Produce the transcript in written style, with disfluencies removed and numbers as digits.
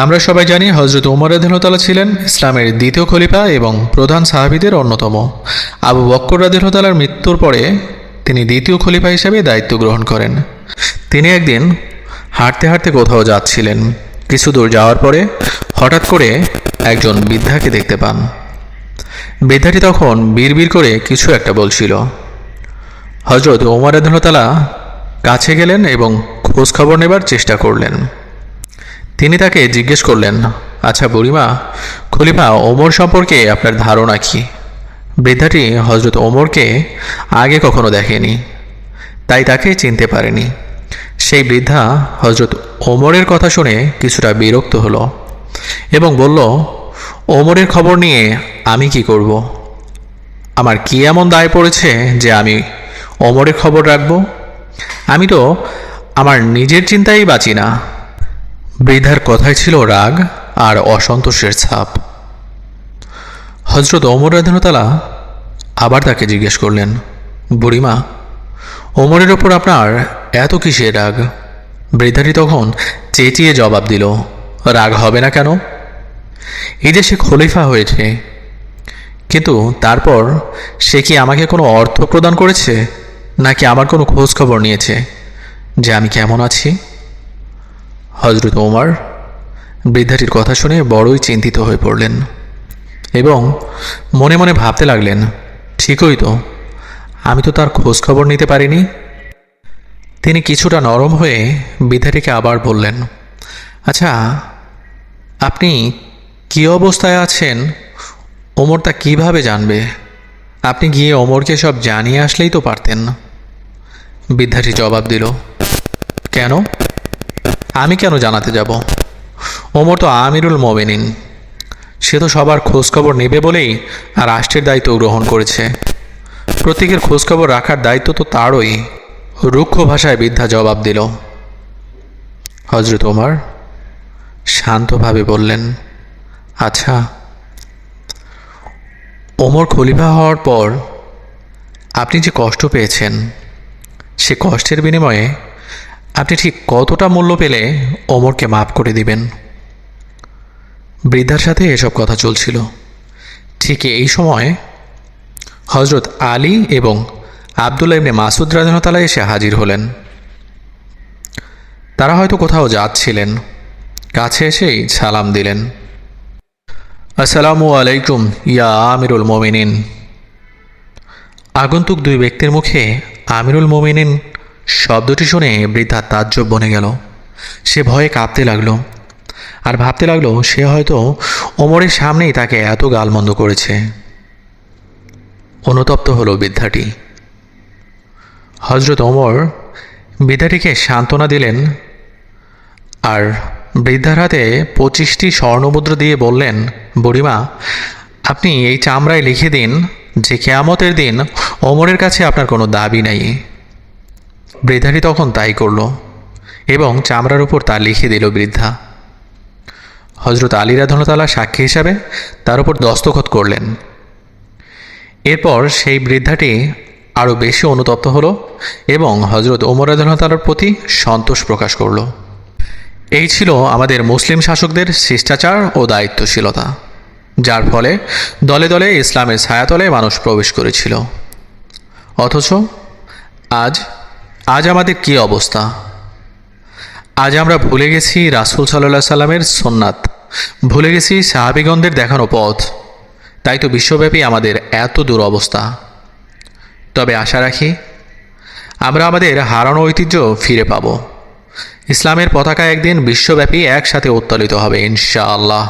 আমরা সবাই জানি হজরত উমর রাদিয়াল্লাহু ছিলেন ইসলামের দ্বিতীয় খলিফা এবং প্রধান সাহাবীদের অন্যতম। আবু বকর রাদিয়াল্লাহু মৃত্যুর পরে তিনি দ্বিতীয় খলিফা হিসেবে দায়িত্ব গ্রহণ করেন। তিনি একদিন হাঁটতে হাঁটতে কোথাও যাচ্ছিলেন। কিছু দূর যাওয়ার পরে হঠাৎ করে একজন বৃদ্ধাকে দেখতে পান। বৃদ্ধাটি তখন বিড়বিড় করে কিছু একটা বলছিল। হজরত উমর রাদিয়াল্লাহু কাছে গেলেন এবং খোঁজ খবর নেবার চেষ্টা করলেন। তিনি তাকে জিজ্ঞেস করলেন, আচ্ছা বুড়িমা, খলিফা ওমর সম্পর্কে আপনার ধারণা কি? বৃদ্ধাটি হজরত ওমরকে আগে কখনো দেখেনি, তাই তাকে চিনতে পারেনি। সেই বৃদ্ধা হজরত ওমরের কথা শুনে কিছুটা বিরক্ত হলো এবং বলল, ওমরের খবর নিয়ে আমি কি করব? আমার কি এমন দায় পড়েছে যে আমি ওমরের খবর রাখব? আমি তো আমার নিজের চিন্তাই বাঁচি না। বৃদ্ধার কথায় ছিল রাগ আর অসন্তোষের ছাপ। হজরত ওমর রাদিয়াল্লাহু আবার তাকে জিজ্ঞেস করলেন, বুড়িমা, ওমরের ওপর আপনার এত কিসের রাগ? বৃদ্ধাটি তখন চেঁচিয়ে জবাব দিল, রাগ হবে না কেন? এই যে সে খলিফা হয়েছে, কিন্তু তারপর সে কি আমাকে কোনো অর্থ প্রদান করেছে, নাকি আমার কোনো খোঁজ খবর নিয়েছে যে আমি কেমন আছি? হজরত ওমর বৃদ্ধাটির কথা শুনে বড়ই চিন্তিত হয়ে পড়লেন এবং মনে মনে ভাবতে লাগলেন, ঠিকই তো, আমি তো তার খোঁজ খবর নিতে পারিনি। তিনি কিছুটা নরম হয়ে বৃদ্ধাটিকে আবার বললেন, আচ্ছা, আপনি কী অবস্থায় আছেন ওমর তা কীভাবে জানবে? আপনি গিয়ে ওমরকে সব জানিয়ে আসলেই তো পারতেন। বৃদ্ধাটি জবাব দিল, কেন? আমি কেন জানাতে যাব? ওমর তো আমিরুল মোমিনিন, সে তো সবার খোঁজখবর নেবে বলেই আর রাষ্ট্রের দায়িত্ব গ্রহণ করেছে। প্রত্যেকের খোঁজখবর রাখার দায়িত্ব তো তারই। রুক্ষ ভাষায় বৃদ্ধা জবাব দিল। হজরত ওমর শান্তভাবে বললেন, আচ্ছা, ওমর খলিফা হওয়ার পর আপনি যে কষ্ট পেয়েছেন, সে কষ্টের বিনিময়ে আপনি ঠিক কতটা মূল্য পেলে ওমরকে মাফ করে দিবেন? বৃদ্ধার সাথে এসব কথা চলছিল। ঠিক এই সময় হজরত আলী এবং আবদুল্লাহ ইবনে মাসউদ রাদিয়াল্লাহু তাআলা এসে হাজির হলেন। তারা হয়তো কোথাও যাচ্ছিলেন। কাছে এসেই সালাম দিলেন, আসসালামু আলাইকুম ইয়া আমিরুল মোমিনিন। আগন্তুক দুই ব্যক্তির মুখে আমিরুল মোমিনিন শব্দটি শুনে বৃদ্ধা তাজ্জব বনে গেল। সে ভয়ে কাঁপতে লাগলো আর ভাবতে লাগলো সে হয়তো ওমরের সামনেই তাকে এত গালমন্দ করেছে। অনুতপ্ত হলো বৃদ্ধাটি। হজরত ওমর বৃদ্ধাটিকে সান্ত্বনা দিলেন আর বৃদ্ধার হাতে 25টি স্বর্ণমুদ্রা দিয়ে বললেন, বুড়িমা, আপনি এই চামড়ায় লিখে দিন যে কিয়ামতের দিন ওমরের কাছে আপনার কোনো দাবি নাই। বৃদ্ধাটি তখন তাই করল এবং চামড়ার উপর তা লিখে দিল বৃদ্ধা। হজরত আলী রাদিয়াল্লাহু তাআলা সাক্ষী হিসাবে তার উপর দস্তখত করলেন। এরপর সেই বৃদ্ধাটি আরও বেশি অনুতপ্ত হলো এবং হজরত ওমর রাদিয়াল্লাহু তাআলার প্রতি সন্তোষ প্রকাশ করল। এই ছিল আমাদের মুসলিম শাসকদের শিষ্টাচার ও দায়িত্বশীলতা, যার ফলে দলে দলে ইসলামের ছায়াতলে মানুষ প্রবেশ করেছিল। অথচ আজ আমাদের কী অবস্থা? আজ আমরা ভুলে গেছি রাসূল সাল্লাল্লাহু আলাইহি সাল্লামের সুন্নাত, ভুলে গেছি সাহাবীগণদের দেখানো পথ। তাই তো বিশ্বব্যাপী আমাদের এত দুরবস্থা। তবে আশা রাখি আমরা আমাদের হারানো ঐতিহ্য ফিরে পাব। ইসলামের পতাকা একদিন বিশ্বব্যাপী একসাথে উত্তোলিত হবে ইনশাআল্লাহ।